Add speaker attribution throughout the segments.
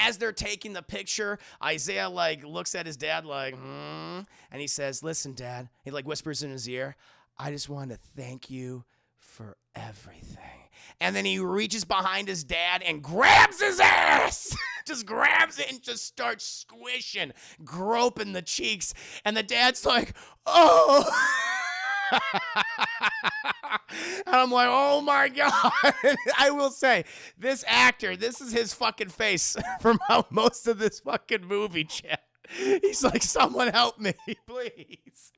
Speaker 1: as they're taking the picture, Isaiah like looks at his dad like, and he says, "Listen, Dad." He like whispers in his ear, "I just want to thank you for everything." And then he reaches behind his dad and grabs his ass. Just grabs it and just starts squishing, groping the cheeks. And the dad's like, "Oh." And I'm like, oh my God. I will say, this actor, this is his fucking face from most of this fucking movie, chat. He's like, someone help me, please.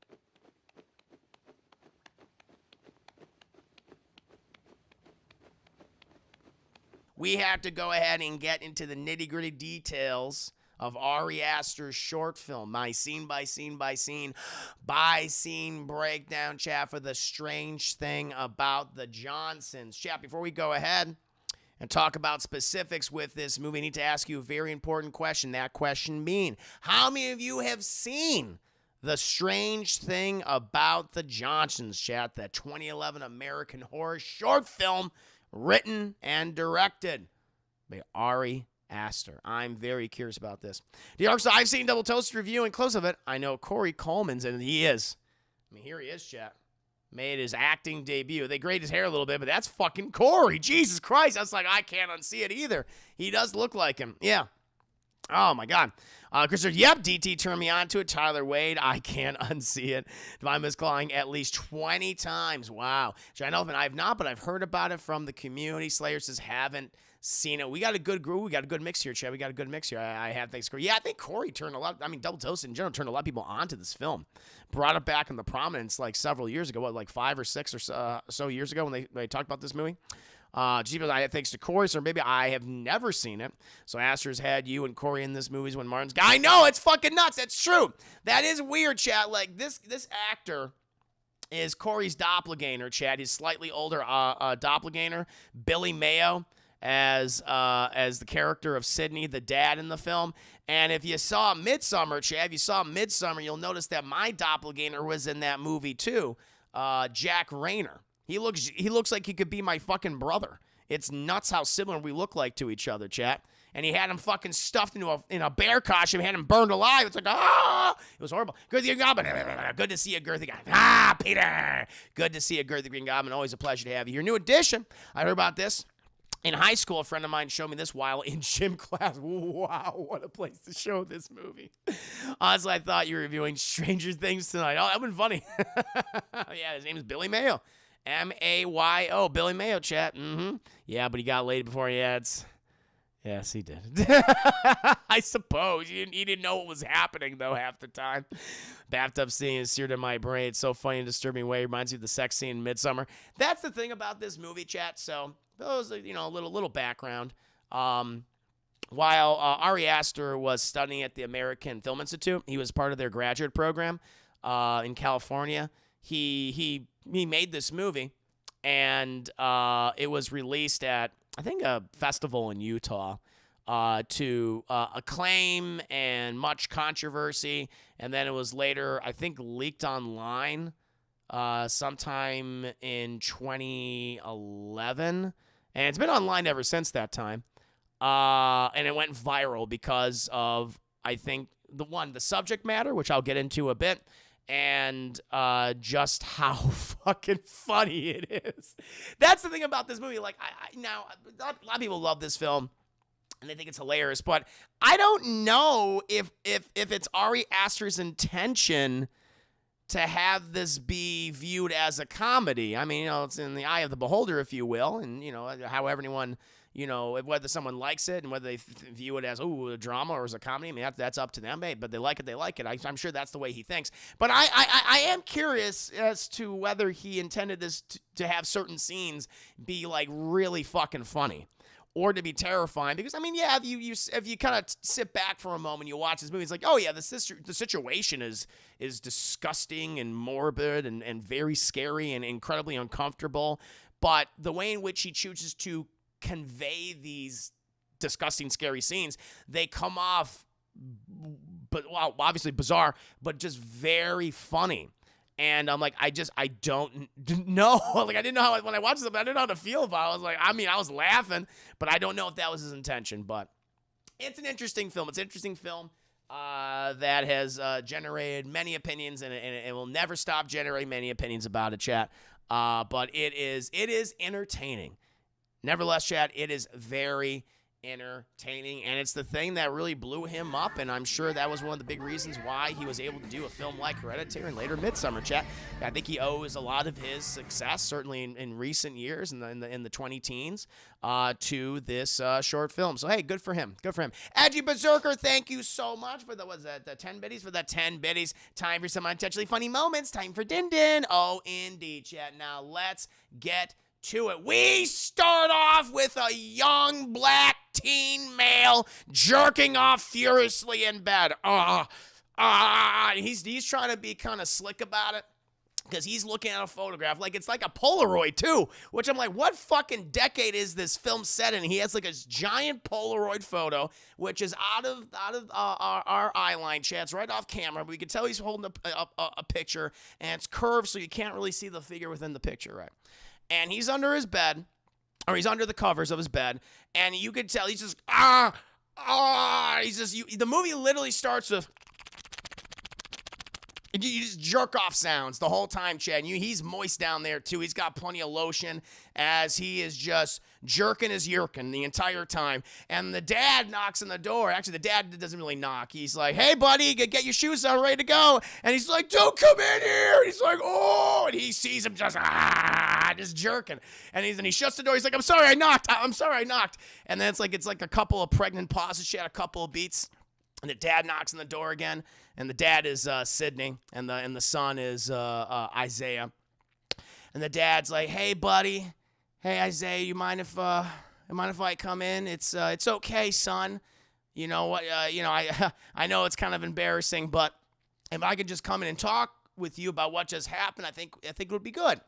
Speaker 1: We have to go ahead and get into the nitty-gritty details of Ari Aster's short film, my scene by scene breakdown, chat, for The Strange Thing About the Johnsons. Chat, before we go ahead and talk about specifics with this movie, I need to ask you a very important question. That question being, how many of you have seen The Strange Thing About the Johnsons, chat, that 2011 American horror short film written and directed by Ari Aster? I'm very curious about this. So I've seen Double Toast review, and close of it, I know Corey Coleman's in it. He is. I mean, here he is, chat. Made his acting debut. They grayed his hair a little bit, but that's fucking Corey. Jesus Christ. I was like, I can't unsee it either. He does look like him. Yeah. Oh, my God. Christopher, yep, DT turned me on to it. Tyler Wade, I can't unsee it. Divine Miscalling at least 20 times. Wow. John Elfman, I have not, but I've heard about it from the community. Slayer says haven't seen it. We got a good group. We got a good mix here, Chad. We got a good mix here. I have thanks, Corey. Yeah, I think Corey turned a lot. I mean, Double Toast in general turned a lot of people onto this film. Brought it back into prominence like several years ago, like 5 or 6 or so years ago when they talked about this movie. Thanks to Corey, so maybe I have never seen it. So Aster's had you and Corey in this movie when Martin's guy. I know, it's fucking nuts. That's true. That is weird, chat. Like this actor is Corey's doppelganger, chat. He's slightly older doppelganger, Billy Mayo, as the character of Sidney, the dad in the film. And if you saw Midsummer, Chad, you'll notice that my doppelganger was in that movie too, Jack Rayner. He looks like he could be my fucking brother. It's nuts how similar we look like to each other, chat. And he had him fucking stuffed in a bear costume, had him burned alive. It's like, it was horrible. Good to see you, Goblin. Good to see you, Girthy Goblin. Peter. Good to see you, Girthy Green Goblin. Always a pleasure to have you. Your new addition. I heard about this in high school. A friend of mine showed me this while in gym class. Wow, what a place to show this movie. Honestly, I thought you were reviewing Stranger Things tonight. Oh, that would been funny. Yeah, his name is Billy Mayo. Mayo, Billy Mayo, chat. Yeah, but he got laid before he had. Yes, he did. I suppose. He didn't know what was happening, though, half the time. Bathtub scene is seared in my brain. It's so funny and disturbing way. Reminds me of the sex scene in Midsummer. That's the thing about this movie, chat. So, those, a little background. While Ari Aster was studying at the American Film Institute, he was part of their graduate program in California. He made this movie, and it was released at, I think, a festival in Utah to acclaim and much controversy. And then it was later, I think, leaked online sometime in 2011. And it's been online ever since that time. And it went viral because of, I think, the subject matter, which I'll get into a bit, and just how fucking funny it is. That's the thing about this movie. Like, now, a lot of people love this film, and they think it's hilarious, but I don't know if it's Ari Aster's intention to have this be viewed as a comedy. I mean, it's in the eye of the beholder, if you will, and, however anyone, whether someone likes it and whether they view it as, a drama or as a comedy, I mean, that's up to them, but they like it, they like it. I'm sure that's the way he thinks. But I am curious as to whether he intended this to have certain scenes be, like, really fucking funny or to be terrifying. Because, I mean, yeah, if you kind of sit back for a moment, you watch this movie, it's like, oh, yeah, the situation is disgusting and morbid and very scary and incredibly uncomfortable. But the way in which he chooses to convey these disgusting, scary scenes, they come off, obviously bizarre, but just very funny. And I'm like, I don't know. Like, I didn't know how, when I watched it, I didn't know how to feel about it. I was like, I was laughing, but I don't know if that was his intention. But It's an interesting film. It's an interesting film that has generated many opinions, and it will never stop generating many opinions about it, chat. But it is entertaining. Nevertheless, chat, it is very entertaining, and it's the thing that really blew him up, and I'm sure that was one of the big reasons why he was able to do a film like Hereditary and later Midsummer, chat. I think he owes a lot of his success, certainly in recent years, in the 20-teens, to this short film. So hey, good for him. Good for him. Edgy Berserker, thank you so much for the 10 biddies? For the 10 biddies. Time for some unintentionally funny moments. Time for Din Din. Oh, indeed, chat. Now let's get to it. We start off with a young black teen male jerking off furiously in bed. He's trying to be kind of slick about it, because he's looking at a photograph like it's like a Polaroid too, which I'm like, what fucking decade is this film set in? He has like a giant Polaroid photo, which is out of our eye line, chat. It's right off camera, but we can tell he's holding a picture, and it's curved, so you can't really see the figure within the picture, right? And he's under his bed, or he's under the covers of his bed, and you could tell he's just, the movie literally starts with, you just jerk off sounds the whole time, Chad. He's moist down there, too. He's got plenty of lotion as he is just jerking his yerkin the entire time. And the dad knocks on the door. Actually, the dad doesn't really knock. He's like, hey, buddy, get your shoes on, ready to go. And he's like, don't come in here. And he's like, oh. And he sees him just jerking. And he shuts the door. He's like, I'm sorry, I knocked. And then it's like a couple of pregnant pauses. She had a couple of beats. And the dad knocks on the door again, and the dad is Sydney, and the son is Isaiah. And the dad's like, "Hey, buddy, hey Isaiah, you mind if I come in? It's okay, son. You know what? I know it's kind of embarrassing, but if I could just come in and talk with you about what just happened, I think it would be good."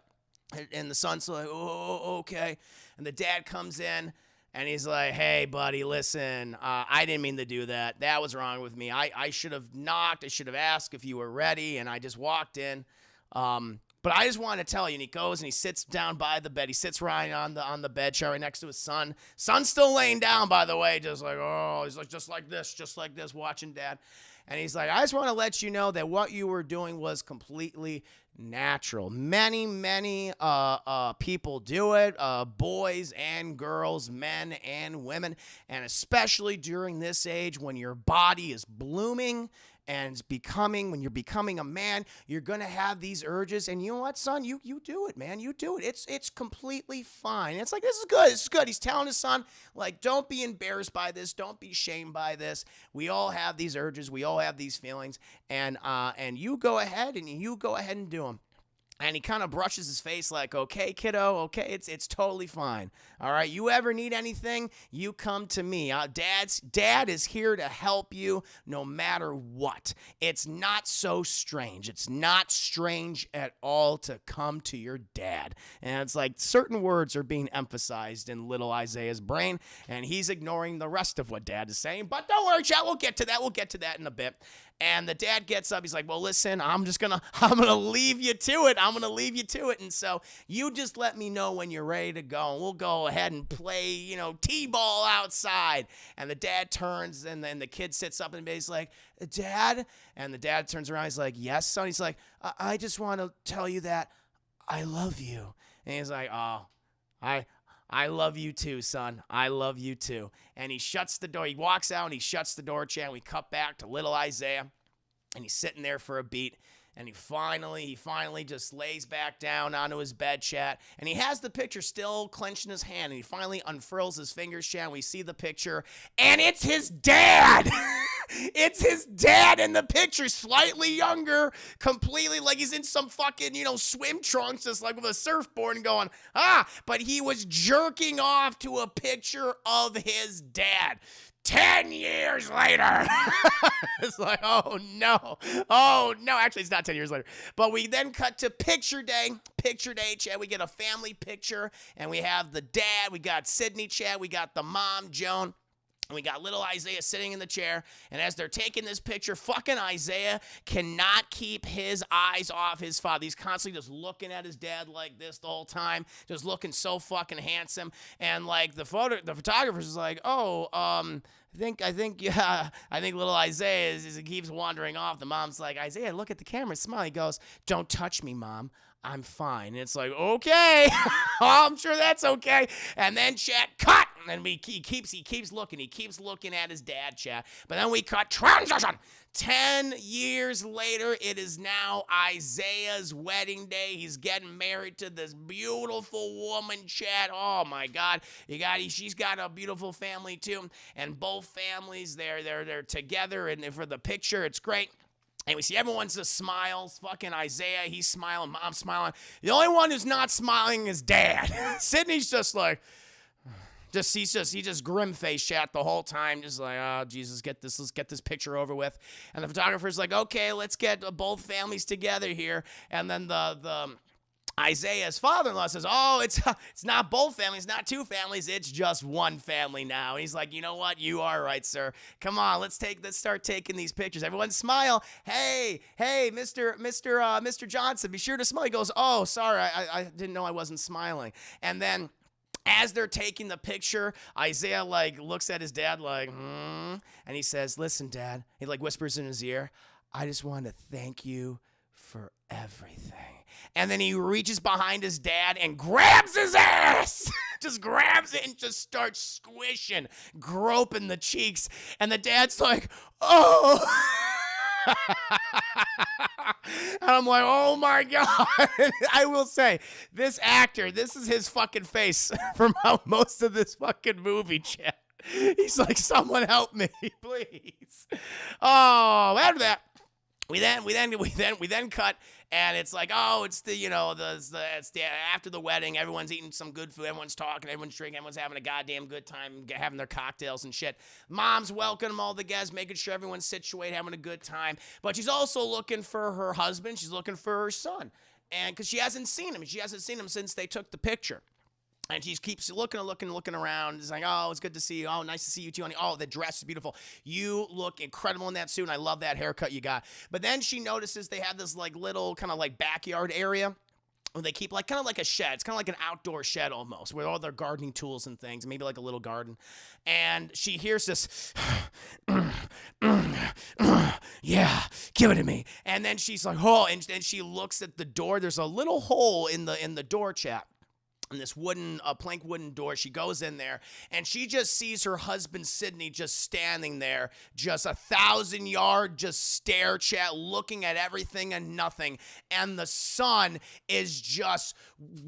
Speaker 1: And the son's like, "Oh, okay." And the dad comes in. And he's like, hey, buddy, listen, I didn't mean to do that. That was wrong with me. I should have knocked. I should have asked if you were ready, and I just walked in. But I just want to tell you. And he goes and he sits down by the bed. He sits right on the bed chair right next to his son. Son's still laying down, by the way, just like, oh, he's like, just like this, watching dad. And he's like, I just want to let you know that what you were doing was completely natural. Many people do it, boys and girls, men and women, and especially during this age when your body is blooming and when you're becoming a man, you're going to have these urges. And you know what, son? You do it, man. You do it. It's completely fine. It's like, this is good. He's telling his son, like, don't be embarrassed by this. Don't be shamed by this. We all have these urges. We all have these feelings. And you go ahead and do them. And he kind of brushes his face like, okay, kiddo, okay, it's totally fine. All right, you ever need anything, you come to me. Dad is here to help you no matter what. It's not so strange. It's not strange at all to come to your dad. And it's like certain words are being emphasized in little Isaiah's brain, and he's ignoring the rest of what dad is saying. But don't worry, chat, we'll get to that in a bit. And the dad gets up. He's like, well, listen, I'm gonna leave you to it. And so you just let me know when you're ready to go. And we'll go ahead and play, t-ball outside. And the dad turns, and then the kid sits up and he's like, Dad? And the dad turns around. He's like, yes, son. He's like, I just want to tell you that I love you. And he's like, oh, I love you too, son. I love you too. And he shuts the door. He walks out and he shuts the door, chat. We cut back to little Isaiah, and he's sitting there for a beat. And he finally just lays back down onto his bed, chat. And he has the picture still clenched in his hand. And he finally unfurls his fingers, chat. And we see the picture. And it's his dad. It's his dad in the picture, slightly younger, completely like he's in some fucking, swim trunks, just like with a surfboard and going, but he was jerking off to a picture of his dad. 10 years later. It's like, oh no. Actually, it's not 10 years later. But we then cut to picture day, chat. We get a family picture, and we have the dad. We got Sydney, chat. We got the mom, Joan. And we got little Isaiah sitting in the chair, and as they're taking this picture, fucking Isaiah cannot keep his eyes off his father. He's constantly just looking at his dad like this the whole time, just looking so fucking handsome. And like the photographer's like, oh, I think little Isaiah he keeps wandering off. The mom's like, Isaiah, look at the camera, smile. He goes, don't touch me, Mom. I'm fine. And it's like, okay, I'm sure that's okay. And then chat cut. And he keeps looking at his dad, chat. But then we cut transition. 10 years later, it is now Isaiah's wedding day. He's getting married to this beautiful woman, chat. Oh my God, she's got a beautiful family too. And both families, they're together, and for the picture, it's great. And we see everyone's just smiles. Fucking Isaiah, he's smiling. Mom's smiling. The only one who's not smiling is Dad. Sydney's just like, he just grim-faced chat the whole time, just like, oh, Jesus, let's get this picture over with. And the photographer's like, okay, let's get both families together here. And then the Isaiah's father-in-law says, oh, it's not both families, not two families, it's just one family now. And he's like, you know what? You are right, sir. Come on, let's start taking these pictures. Everyone smile. Hey, Mr. Johnson, be sure to smile. He goes, oh, sorry, I didn't know I wasn't smiling. And then as they're taking the picture, Isaiah like looks at his dad like, and he says, listen, Dad. He like whispers in his ear, I just want to thank you for everything. And then he reaches behind his dad and grabs his ass. Just grabs it and just starts squishing, groping the cheeks. And the dad's like, oh. And I'm like, oh my God. I will say, this actor, this is his fucking face from most of this fucking movie, chat. He's like, someone help me, please. Oh, after that, we then cut, and it's like, oh, it's after the wedding, everyone's eating some good food, everyone's talking, everyone's drinking, everyone's having a goddamn good time, having their cocktails and shit. Mom's welcoming all the guests, making sure everyone's situated, having a good time, but she's also looking for her husband, she's looking for her son, and because she hasn't seen him since they took the picture. And she keeps looking around. It's like, oh, it's good to see you. Oh, nice to see you too, honey. Oh, the dress is beautiful. You look incredible in that suit, and I love that haircut you got. But then she notices they have this like little kind of like backyard area where they keep like kind of like a shed. It's kind of like an outdoor shed almost, with all their gardening tools and things, maybe like a little garden. And she hears this, yeah, give it to me. And then she's like, oh, and then she looks at the door. There's a little hole in the door, chat. And this plank wooden door, she goes in there, and she just sees her husband, Sidney, just standing there, just 1,000-yard, just stare, chat, looking at everything and nothing. And the sun is just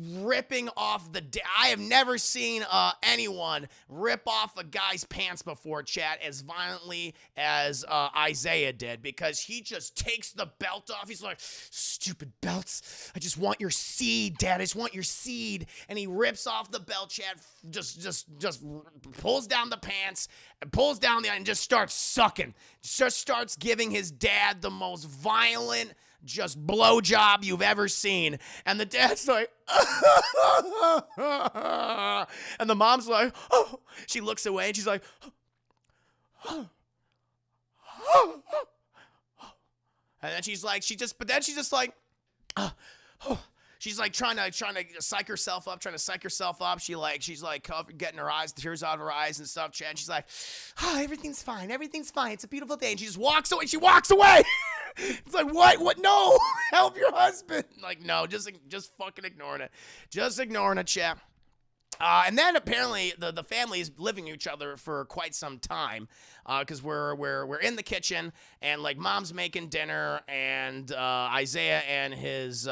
Speaker 1: ripping off I have never seen anyone rip off a guy's pants before, chat, as violently as Isaiah did, because he just takes the belt off. He's like, stupid belts. I just want your seed, Dad. I just want your seed. And he rips off the belt, chat, just pulls down the pants, and pulls down and just starts sucking. Just starts giving his dad the most violent, just blowjob you've ever seen. And the dad's like, and the mom's like, oh. She looks away and she's like, and then she's like, she's like trying to psych herself up, She's like getting her eyes, the tears out of her eyes and stuff, chat. And she's like, oh, everything's fine. It's a beautiful day. And she just walks away. It's like, what? No, help your husband. Like, no, just fucking ignoring it. Just ignoring it, chat. And then apparently the family is living with each other for quite some time, because we're in the kitchen, and like mom's making dinner, and Isaiah and his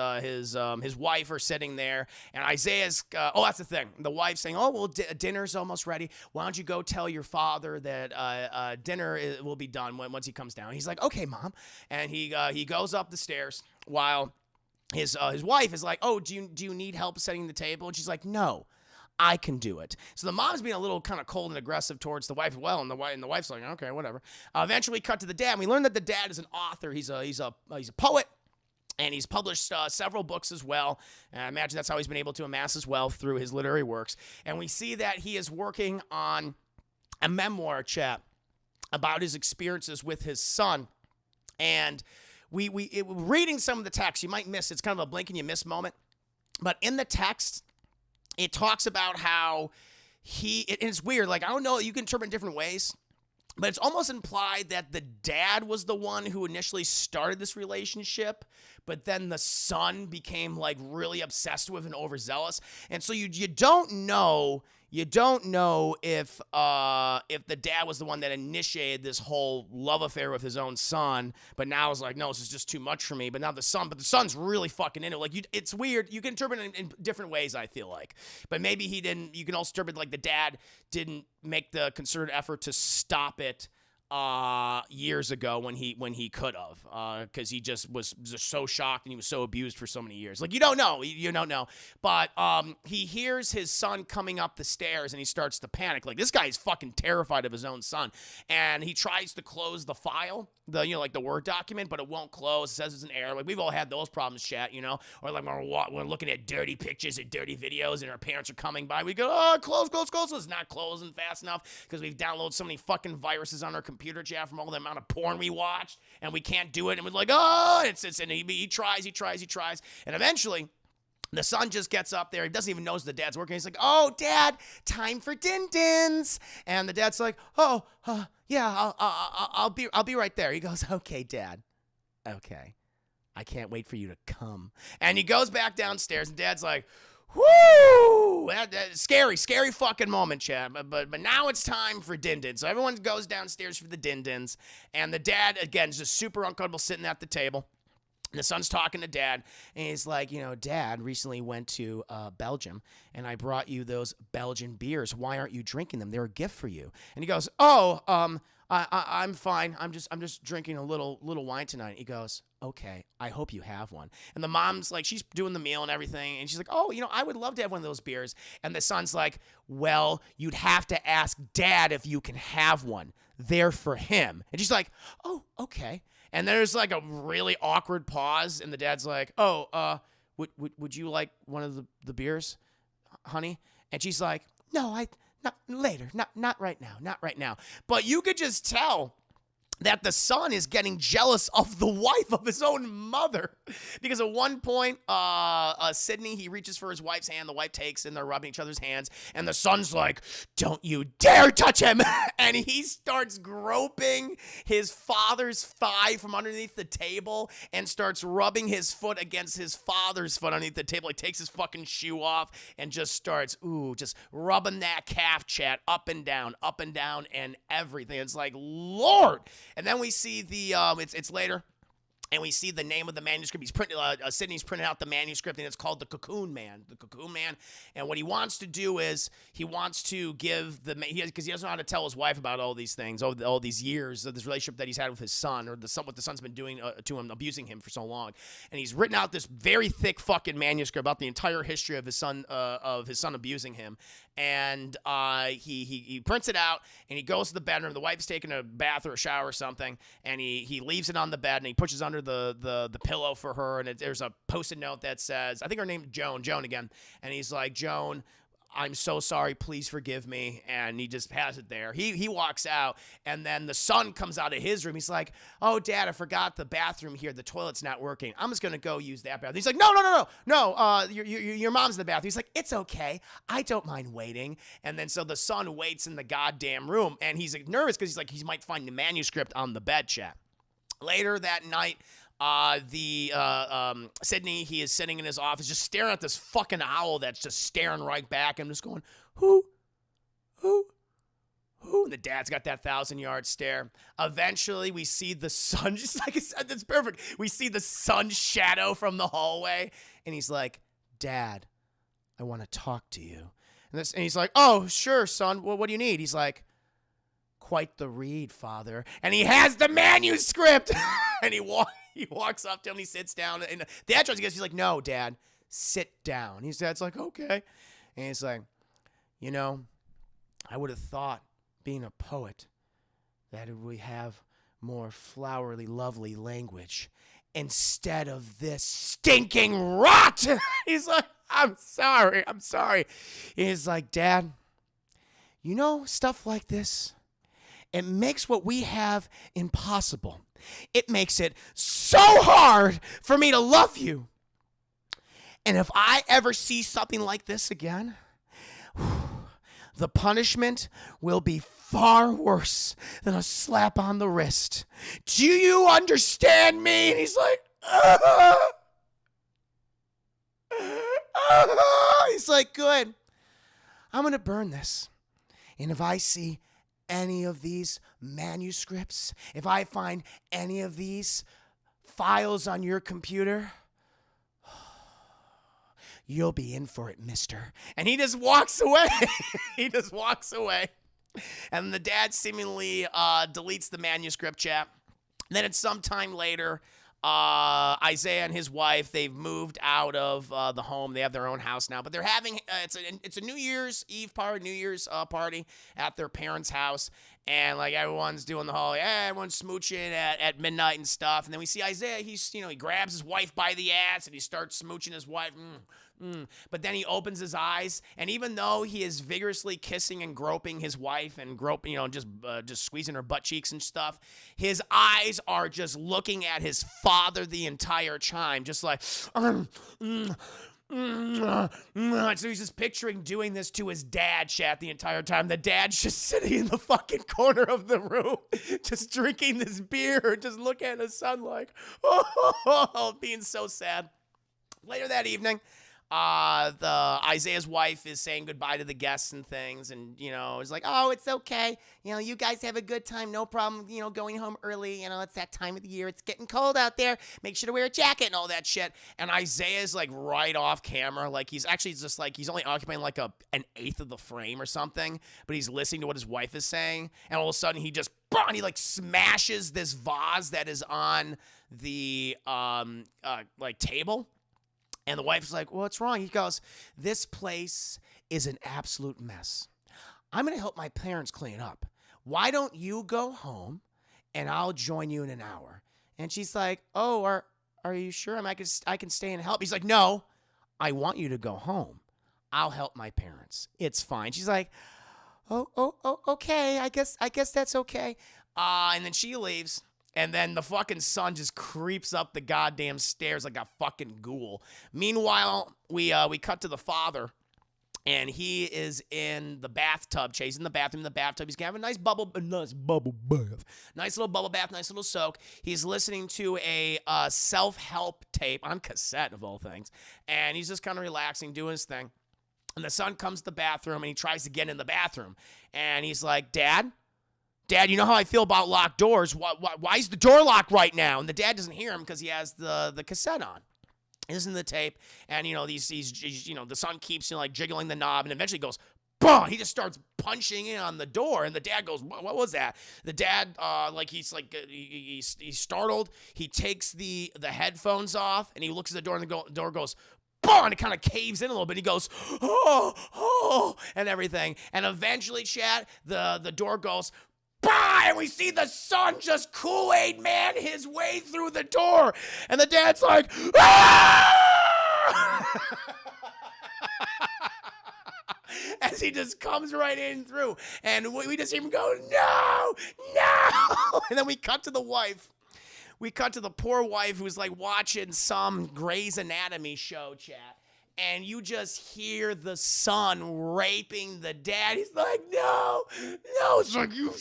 Speaker 1: wife are sitting there, and Isaiah's that's the thing, the wife's saying, oh well, dinner's almost ready. Why don't you go tell your father that dinner will be done once he comes down? He's like, okay, Mom, and he goes up the stairs while his wife is like, oh, do you need help setting the table? And she's like, no, I can do it. So the mom's being a little kind of cold and aggressive towards the wife as well, and the wife's like, okay, whatever. Eventually, we cut to the dad, and we learn that the dad is an author. He's a poet, and he's published several books as well. And I imagine that's how he's been able to amass his wealth, through his literary works. And we see that he is working on a memoir, chat, about his experiences with his son. And reading some of the text, you might miss, it's kind of a blink and you miss moment. But in the text, it talks about how it's weird. Like, I don't know, you can interpret in different ways, but it's almost implied that the dad was the one who initially started this relationship, but then the son became like really obsessed with and overzealous. And so you don't know if the dad was the one that initiated this whole love affair with his own son, but now is like, no, this is just too much for me. But now the son's really fucking into it. Like, it's weird. You can interpret it in different ways, I feel like. But maybe he didn't. You can also interpret like the dad didn't make the concerted effort to stop it years ago when he could have, because he just was just so shocked and he was so abused for so many years. Like, you don't know, but he hears his son coming up the stairs and he starts to panic. Like, this guy is fucking terrified of his own son, and he tries to close the file, like the Word document, but it won't close. It says it's an error. Like, we've all had those problems, chat, or like when we're looking at dirty pictures or dirty videos and our parents are coming by, we go, oh, close. It's not closing fast enough because we've downloaded so many fucking viruses on our computer, chat, from all the amount of porn we watched, and we can't do it, and we're like, oh, and he tries, and eventually the son just gets up there. He doesn't even notice the dad's working. He's like, oh, Dad, time for din-dins. And the dad's like, oh, yeah, I'll be right there. He goes, okay, Dad. Okay. I can't wait for you to come. And he goes back downstairs, and Dad's like, whoo! Scary fucking moment, Chad. But now it's time for din-dins. So everyone goes downstairs for the din-dins, and the dad, again, is just super uncomfortable sitting at the table. The son's talking to Dad, and he's like, Dad recently went to Belgium, and I brought you those Belgian beers. Why aren't you drinking them? They're a gift for you. And he goes, oh, I'm fine. I'm just drinking a little wine tonight. He goes, okay, I hope you have one. And the mom's like, she's doing the meal and everything, and she's like, oh, I would love to have one of those beers. And the son's like, well, you'd have to ask Dad if you can have one. They're for him. And she's like, oh, okay. And there's like a really awkward pause, and the dad's like, oh, would you like one of the beers, honey? And she's like, no, not later, not right now. But you could just tell that the son is getting jealous of the wife of his own mother, because at one point, Sydney, he reaches for his wife's hand, the wife takes, and they're rubbing each other's hands, and the son's like, don't you dare touch him, and he starts groping his father's thigh from underneath the table, and starts rubbing his foot against his father's foot underneath the table. He takes his fucking shoe off, and just starts, just rubbing that calf, chat, up and down, and everything. It's like, Lord. And then we see it's later, and we see the name of the manuscript. Sydney's printed out the manuscript, and it's called The Cocoon Man. The Cocoon Man. And what he wants to do is he wants to give because he doesn't know how to tell his wife about all these things, all these years of this relationship that he's had with his son, or what the son's been doing to him, abusing him for so long. And he's written out this very thick fucking manuscript about the entire history of his son abusing him. And he prints it out, and he goes to the bedroom. The wife's taking a bath or a shower or something, and he leaves it on the bed, and he pushes under the pillow for her, and there's a post-it note that says, I think her name's Joan again, and he's like, Joan, I'm so sorry, please forgive me. And he just has it there. He walks out, and then the son comes out of his room. He's like, oh, Dad, I forgot the bathroom here. The toilet's not working. I'm just going to go use that bathroom. He's like, no. Your mom's in the bathroom. He's like, it's okay. I don't mind waiting. And then so the son waits in the goddamn room, and he's nervous because he's like, he might find the manuscript on the bed, chat. Later that night, Sydney, he is sitting in his office just staring at this fucking owl that's just staring right back and just going, who? And the dad's got that 1,000-yard stare. Eventually, we see the sun, just like I said, that's perfect. We see the sun's shadow from the hallway, and he's like, Dad, I want to talk to you. And he's like, oh, sure, son, what do you need? He's like, quite the read, Father. And he has the manuscript. And he walks up to him, he sits down, and Dad tries to get, he's like, no, Dad, sit down. His dad's like, okay. And he's like, I would have thought, being a poet, that we have more flowery, lovely language instead of this stinking rot. He's like, I'm sorry. He's like, Dad, stuff like this, it makes what we have impossible. It makes it so hard for me to love you. And if I ever see something like this again, the punishment will be far worse than a slap on the wrist. Do you understand me? And he's like, he's like, good. I'm going to burn this. And if I see any of these manuscripts, if I find any of these files on your computer, you'll be in for it, mister. And he just walks away. He just walks away. And the dad seemingly deletes the manuscript, chap. And then at some time later, Isaiah and his wife, they've moved out of the home. They have their own house now, but they're having it's a New Year's Eve party, New Year's party at their parents' house, and like everyone's doing the whole, everyone's smooching at midnight and stuff. And then we see Isaiah. He grabs his wife by the ass and he starts smooching his wife. But then he opens his eyes, and even though he is vigorously kissing and groping his wife and groping, just squeezing her butt cheeks and stuff, his eyes are just looking at his father the entire time, just like, so he's just picturing doing this to his dad, chat, the entire time. The dad's just sitting in the fucking corner of the room, just drinking this beer, just looking at his son like, being so sad. Later that evening, Isaiah's wife is saying goodbye to the guests and things, and it's like, oh, it's okay, you guys have a good time, no problem, going home early, it's that time of the year, it's getting cold out there, make sure to wear a jacket and all that shit. And Isaiah's like right off camera, like he's actually just like, he's only occupying like an eighth of the frame or something, but he's listening to what his wife is saying, and all of a sudden he just he like smashes this vase that is on the table. And the wife's like, what's wrong? He goes, this place is an absolute mess. I'm going to help my parents clean up. Why don't you go home and I'll join you in an hour? And she's like, oh, are you sure? I can stay and help. He's like, no, I want you to go home. I'll help my parents. It's fine. She's like, oh, okay. I guess that's okay. And then she leaves. And then the fucking son just creeps up the goddamn stairs like a fucking ghoul. Meanwhile, we cut to the father, and he is in the bathtub, chasing the bathroom in the bathtub. He's gonna have a nice bubble bath, nice little bubble bath, nice little soak. He's listening to a self-help tape on cassette of all things, and he's just kind of relaxing, doing his thing. And the son comes to the bathroom, and he tries to get in the bathroom, and he's like, Dad, you know how I feel about locked doors. Why is the door locked right now? And the dad doesn't hear him because he has the cassette on. He listens to the tape, and the son keeps jiggling the knob, and eventually goes, BAH! He just starts punching in on the door, and the dad goes, what was that? The dad, he's startled. He takes the headphones off, and he looks at the door, and the door goes, BAH! And it kind of caves in a little bit. He goes, oh, and everything. And eventually, chat, the door goes, BAH! And we see the son just Kool-Aid man his way through the door. And the dad's like, ah! As he just comes right in through. And we just hear him go, no! And then we cut to the wife. We cut to the poor wife who's like watching some Grey's Anatomy show, chat. And you just hear the son raping the dad. He's like, no. It's like, you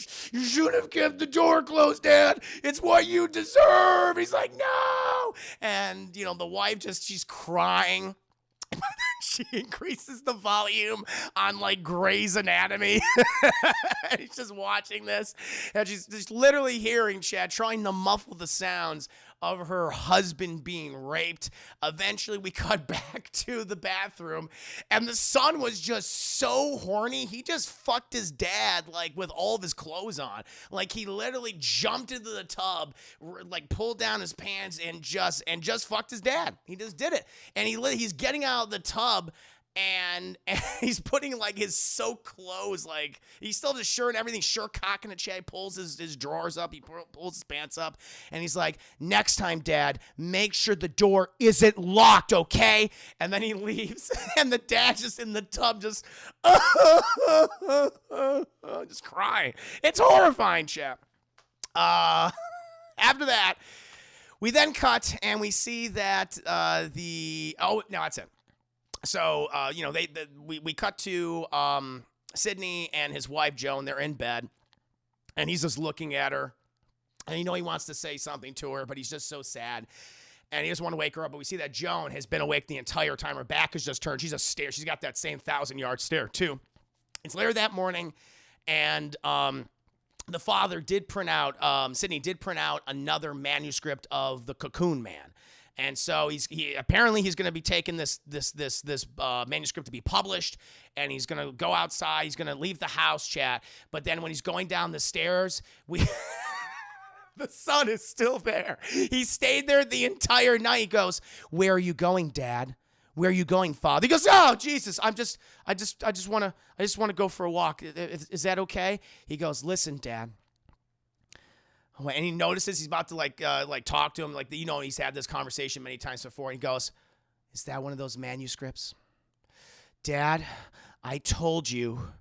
Speaker 1: should have kept the door closed, Dad. It's what you deserve. He's like, no. And, the wife she's crying. She increases the volume on Grey's Anatomy. And he's just watching this. And she's just literally hearing Chad trying to muffle the sounds of her husband being raped. Eventually, we cut back to the bathroom, and the son was just so horny. He just fucked his dad, with all of his clothes on. He literally jumped into the tub, pulled down his pants, and just fucked his dad. He just did it. And he's getting out of the tub, and he's putting like his soaked clothes, like he's still his shirt and everything, shirt cock in a chair, pulls his drawers up, he pulls his pants up, and he's like, next time, Dad, make sure the door isn't locked, okay? And then he leaves, and the dad's just in the tub, just just crying. It's horrifying, chap. After that, we then cut and we see that no, that's it. So, we cut to Sydney and his wife, Joan. They're in bed, and he's just looking at her. And he wants to say something to her, but he's just so sad. And he doesn't want to wake her up. But we see that Joan has been awake the entire time. Her back is just turned. She's a stare. She's got that same 1,000-yard stare, too. It's later that morning, and the father did print out, Sydney did print out another manuscript of The Cocoon Man. And so he's going to be taking this manuscript to be published, and he's going to go outside. He's going to leave the house, chat. But then when he's going down the stairs, the son is still there. He stayed there the entire night. He goes, "Where are you going, Dad? Where are you going, Father?" He goes, "Oh, Jesus, I just want to go for a walk. Is that okay?" He goes, "Listen, Dad." And he notices he's about to like talk to him, like he's had this conversation many times before. And he goes, "Is that one of those manuscripts? Dad, I told you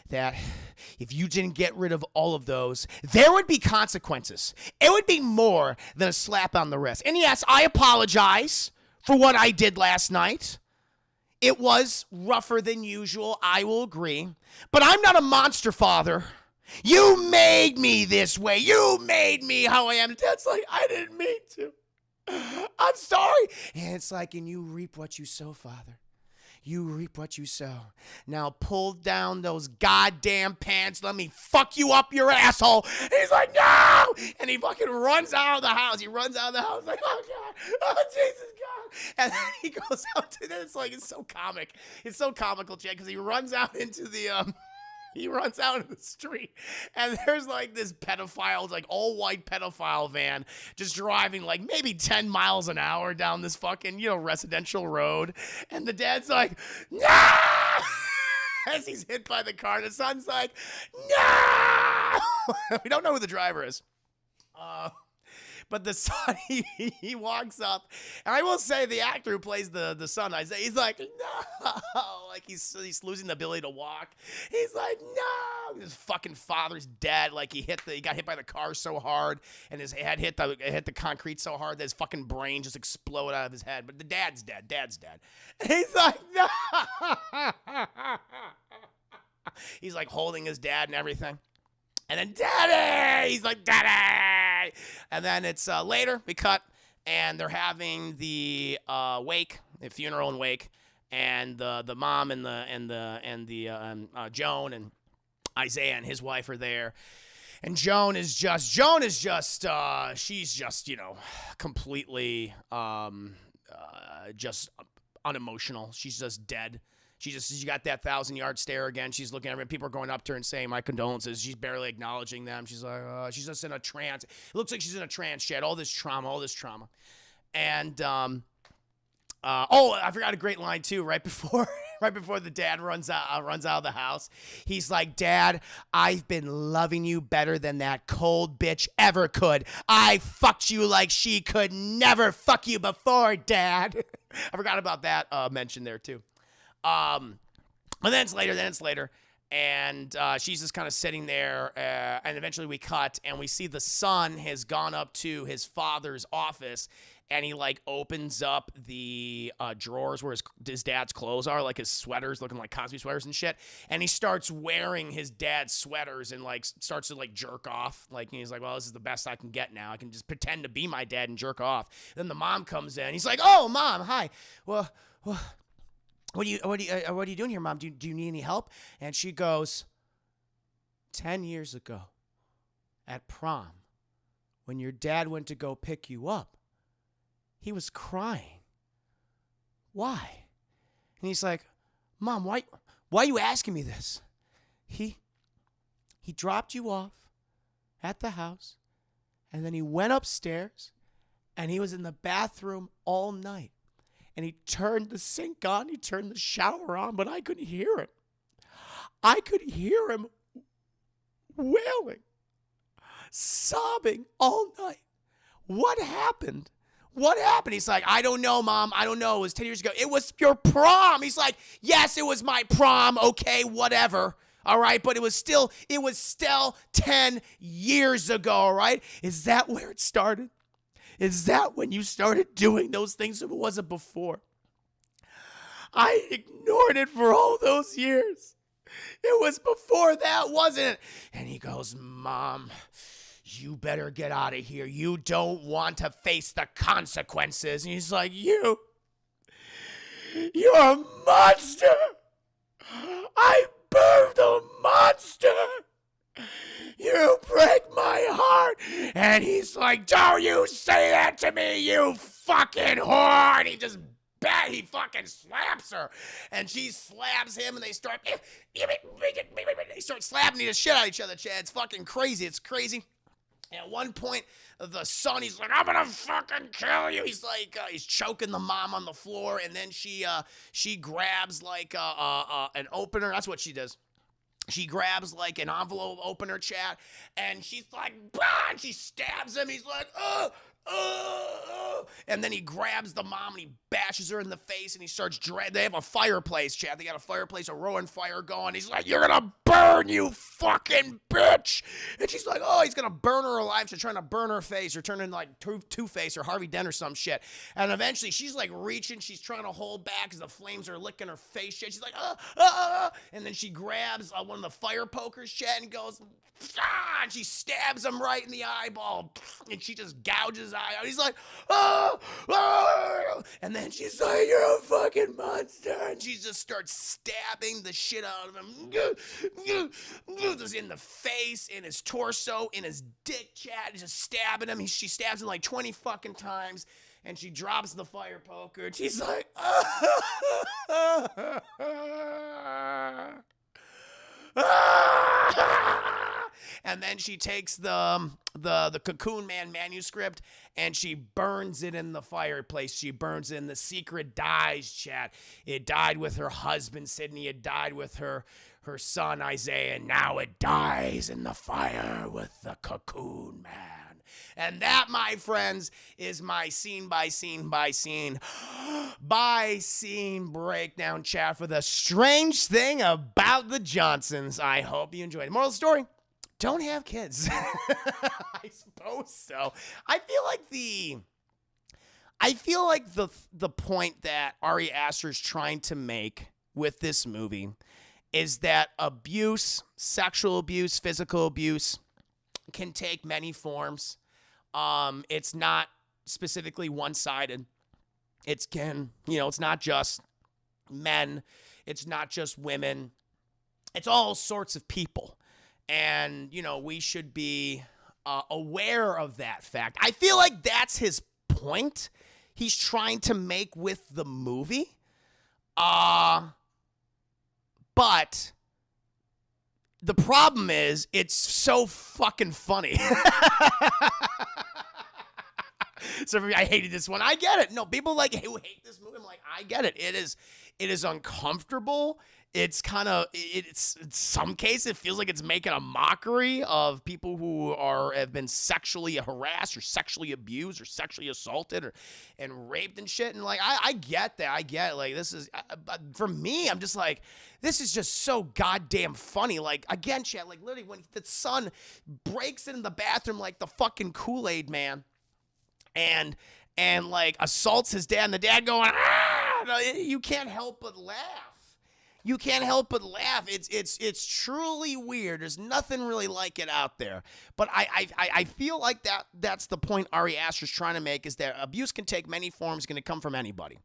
Speaker 1: that if you didn't get rid of all of those, there would be consequences. It would be more than a slap on the wrist. And yes, I apologize for what I did last night. It was rougher than usual, I will agree. But I'm not a monster, Father. You made me this way. You made me how I am." Dad's like, "I didn't mean to. I'm sorry." And it's like, "And you reap what you sow, Father. You reap what you sow. Now pull down those goddamn pants. Let me fuck you up your asshole." And he's like, "No!" And he fucking runs out of the house. He runs out of the house like, "Oh, God. Oh, Jesus, God." And then he goes out to this. Like, it's so comic. It's so comical, Jay, because he runs out into the... He runs out in the street, and there's like this pedophile, like all white pedophile van just driving like maybe 10 miles an hour down this fucking, residential road. And the dad's like, "No!" As he's hit by the car. The son's like, "No!" We don't know who the driver is. But the son, he walks up, and I will say the actor who plays the son, Isaiah, he's like, "No!" Like he's losing the ability to walk. He's like, "No!" His fucking father's dead. Like he got hit by the car so hard, and his head hit the concrete so hard that his fucking brain just exploded out of his head. But the dad's dead. Dad's dead. And he's like, "No!" He's like holding his dad and everything. And then Daddy! He's like, "Daddy!" And then it's later, we cut, and they're having the wake, the funeral and wake, and the mom and the Joan and Isaiah and his wife are there. And Joan is just, she's just, completely just unemotional. She's just dead. She got that 1,000-yard stare again. She's looking at everyone. People are going up to her and saying, "My condolences." She's barely acknowledging them. She's like, she's just in a trance. It looks like she's in a trance. She had all this trauma. And, I forgot a great line too, right before the dad runs out of the house. He's like, "Dad, I've been loving you better than that cold bitch ever could. I fucked you like she could never fuck you before, Dad." I forgot about that mention there too. But then it's later, and she's just kind of sitting there, and eventually we cut, and we see the son has gone up to his father's office, and he like opens up the drawers where his dad's clothes are, like his sweaters, looking like Cosby sweaters and shit, and he starts wearing his dad's sweaters and like starts to like jerk off, like he's like, "Well, this is the best I can get now. I can just pretend to be my dad and jerk off." Then the mom comes in. He's like, "Oh, Mom, hi. Well. What are you doing here, Mom? Do you need any help?" And she goes, 10 years ago at prom, when your dad went to go pick you up, he was crying. Why?" And he's like, "Mom, why are you asking me this? He dropped you off at the house, and then he went upstairs, and he was in the bathroom all night. and he turned the sink on, he turned the shower on, but I could hear him. I could hear him wailing, sobbing all night. What happened? What happened? He's like, I don't know, Mom. I don't know. It was 10 years ago. It was your prom. He's like, yes, it was my prom. Okay, whatever. All right, but it was still 10 years ago, all right? Is that where it started? Is that when you started doing those things if it wasn't before? I ignored it for all those years. It was before that, wasn't it? And he goes, Mom, you better get out of here. You don't want to face the consequences. And he's like, you're a monster. I birthed a monster. You break my heart. And he's like, don't you say that to me, you fucking whore. And he fucking slaps her. And she slaps him, and they start slapping the shit out of each other, Chad. It's fucking crazy. It's crazy. And at one point, the son, he's like, I'm gonna fucking kill you. He's like, he's choking the mom on the floor, and then she grabs like an opener. That's what she does. She grabs like an envelope opener, Chad, and she's like, bah! And she stabs him. He's like, and then he grabs the mom and he bashes her in the face, and he starts they have a fireplace, Chad. They got a fireplace, a roaring fire going. He's like, you're gonna burn, you fucking bitch. And she's like, oh, he's gonna burn her alive. She's trying to burn her face or turn into like Two-Face or Harvey Dent or some shit. And eventually she's like reaching, she's trying to hold back as the flames are licking her face, shit. She's like, and then she grabs one of the fire pokers, Chad, and goes, and she stabs him right in the eyeball, and she just gouges his eye out. He's like, and then she's like, you're a fucking monster, and she just starts stabbing the shit out of him, just in the face, in his torso, in his dick, Chad, just stabbing him. She stabs him like 20 fucking times, and she drops the fire poker, and she's like, and then she takes the Cocoon Man manuscript and she burns it in the fireplace. She burns it, and the secret dies, Chad. It died with her husband, Sydney. It died with her son, Isaiah. And now it dies in the fire with the Cocoon Man. And that, my friends, is my scene by scene breakdown, chat, for the strange thing about the Johnsons. I hope you enjoyed it. Moral of the story: don't have kids. I suppose so. I feel like the point that Ari Aster's trying to make with this movie is that abuse, sexual abuse, physical abuse, can take many forms. It's not specifically one-sided. It's not just men. It's not just women. It's all sorts of people. And, we should be aware of that fact. I feel like that's his point he's trying to make with the movie. But the problem is it's so fucking funny. So I hated this one. I get it. No, people who hate this movie, I'm like, I get it. It is uncomfortable. It's kind of, it's in some cases, it feels like it's making a mockery of people who have been sexually harassed or sexually abused or sexually assaulted and raped and shit. And I get that. I get it. Like, this is, for me, I'm just like, this is just so goddamn funny. Like, again, chat, like literally when the son breaks in the bathroom like the fucking Kool-Aid man and assaults his dad, and the dad going, you can't help but laugh. You can't help but laugh. It's truly weird. There's nothing really like it out there. But I feel like that's the point Ari Aster's trying to make, is that abuse can take many forms, going to come from anybody.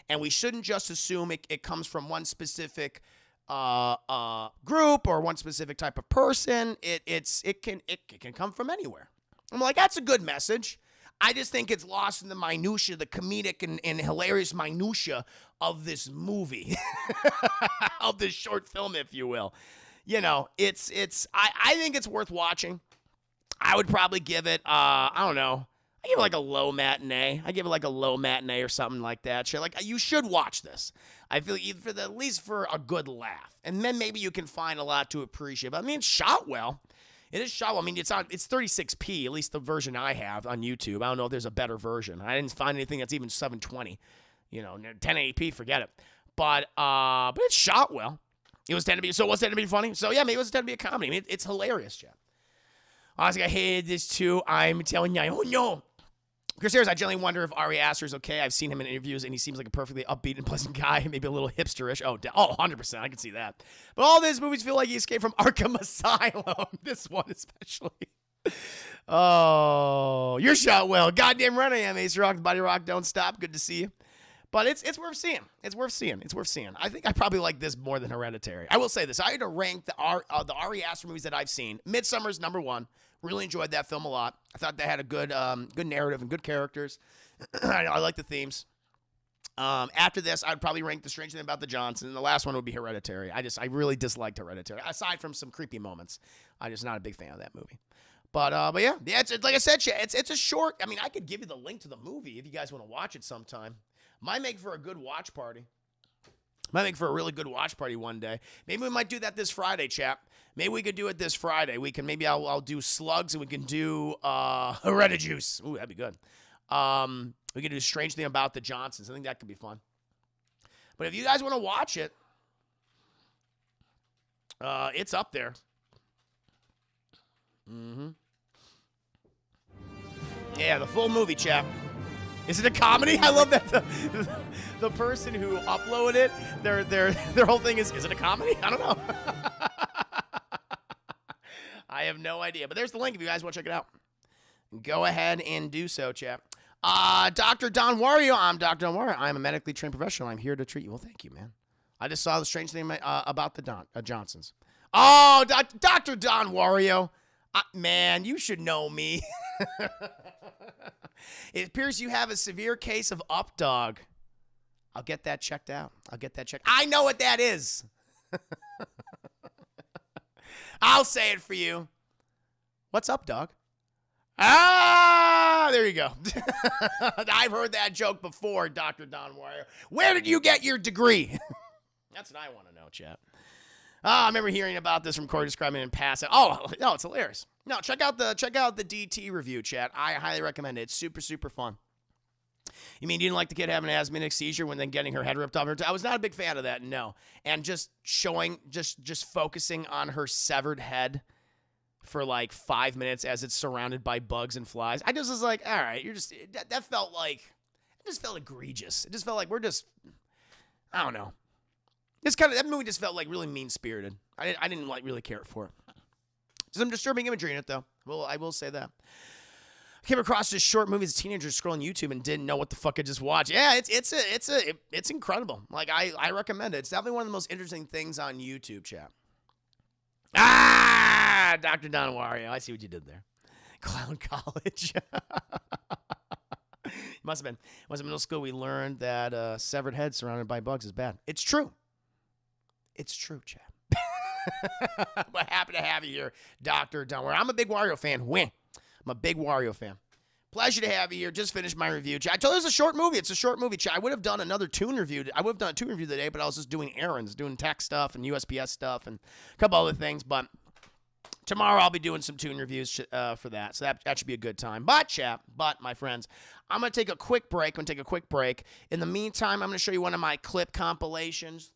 Speaker 1: And we shouldn't just assume it comes from one specific group or one specific type of person. It can come from anywhere. I'm like, that's a good message. I just think it's lost in the minutia, the comedic and hilarious minutia of this movie, of this short film, if you will. I think it's worth watching. I would probably give it, I don't know, I give it like a low matinee. I give it like a low matinee or something like that. Shit, like you should watch this. I feel at least for a good laugh, and then maybe you can find a lot to appreciate. But I mean, it's shot well. It is shot well. I mean, it's 36p, at least the version I have on YouTube. I don't know if there's a better version. I didn't find anything that's even 720. 1080p, forget it. But it's shot well. It was intended to be. So it was intended to be funny. So yeah, maybe it was intended to be a comedy. I mean, it's hilarious, Jeff. Honestly, I hated this too. I'm telling you, oh no. Chris Harris, I generally wonder if Ari Aster's okay. I've seen him in interviews, and he seems like a perfectly upbeat and pleasant guy, maybe a little hipsterish. Oh, 100%. I can see that. But all these movies feel like he escaped from Arkham Asylum. This one especially. Oh, you're shot well. Goddamn right I am, Ace Rock. Body Rock, don't stop. Good to see you. But it's worth seeing. It's worth seeing. I think I probably like this more than Hereditary. I will say this. I had to rank the Ari Aster movies that I've seen. Midsummer's number one. Really enjoyed that film a lot. I thought they had a good narrative and good characters. I like the themes. After this, I'd probably rank The Strange Thing About the Johnsons, and the last one would be Hereditary. I really disliked Hereditary. Aside from some creepy moments, I'm just not a big fan of that movie. But yeah, it's like I said, it's a short. I mean, I could give you the link to the movie if you guys want to watch it sometime. Might make for a good watch party. Might make for a really good watch party one day. Maybe we might do that this Friday, chap. Maybe we could do it this Friday. Maybe I'll do Slugs, and we can do Heredijuice. Ooh, that'd be good. We could do Strange Thing About the Johnsons. I think that could be fun. But if you guys want to watch it, it's up there. Yeah, the full movie, chap. Is it a comedy? I love that the person who uploaded it, their whole thing is it a comedy? I don't know. I have no idea. But there's the link if you guys want to check it out. Go ahead and do so, chap. Dr. Don Wario. I'm Dr. Don Wario. I'm a medically trained professional. I'm here to treat you. Well, thank you, man. I just saw The Strange Thing about the Johnsons. Oh, Dr. Don Wario. Man, you should know me. It appears you have a severe case of updog. I'll get that checked out. I know what that is. I'll say it for you. What's up, dog? Ah, there you go. I've heard that joke before, Dr. Don Warrior. Where did you get your degree? That's what I want to know, chat. I remember hearing about this from Corey describing it in passing. Oh, no, it's hilarious. No, check out the DT review, chat. I highly recommend it. It's super, super fun. You mean you didn't like the kid having an asthmatic seizure when then getting her head ripped off? I was not a big fan of that, no. And just focusing on her severed head for like 5 minutes as it's surrounded by bugs and flies. I just was like, all right, that felt egregious. It just felt like I don't know. That movie just felt like really mean-spirited. I didn't really care for it. Some disturbing imagery in it, though. Well, I will say that. I came across this short movie as a teenager scrolling YouTube and didn't know what the fuck I just watched. Yeah, it's incredible. Like I recommend it. It's definitely one of the most interesting things on YouTube, chap. Ah, Dr. Don Wario. I see what you did there. Clown College. Must have been middle school. We learned that severed head surrounded by bugs is bad. It's true. It's true, chap. We're happy to have you here, Dr. Don Wario. I'm a big Wario fan. Win. I'm a big Wario fan. Pleasure to have you here. Just finished my review. I told you it was a short movie. It's a short movie. I would have done another Toon review. I would have done a Toon review today, but I was just doing errands, doing tech stuff and USPS stuff and a couple other things. But tomorrow I'll be doing some Toon reviews for that. So that should be a good time. But, my friends, I'm going to take a quick break. In the meantime, I'm going to show you one of my clip compilations.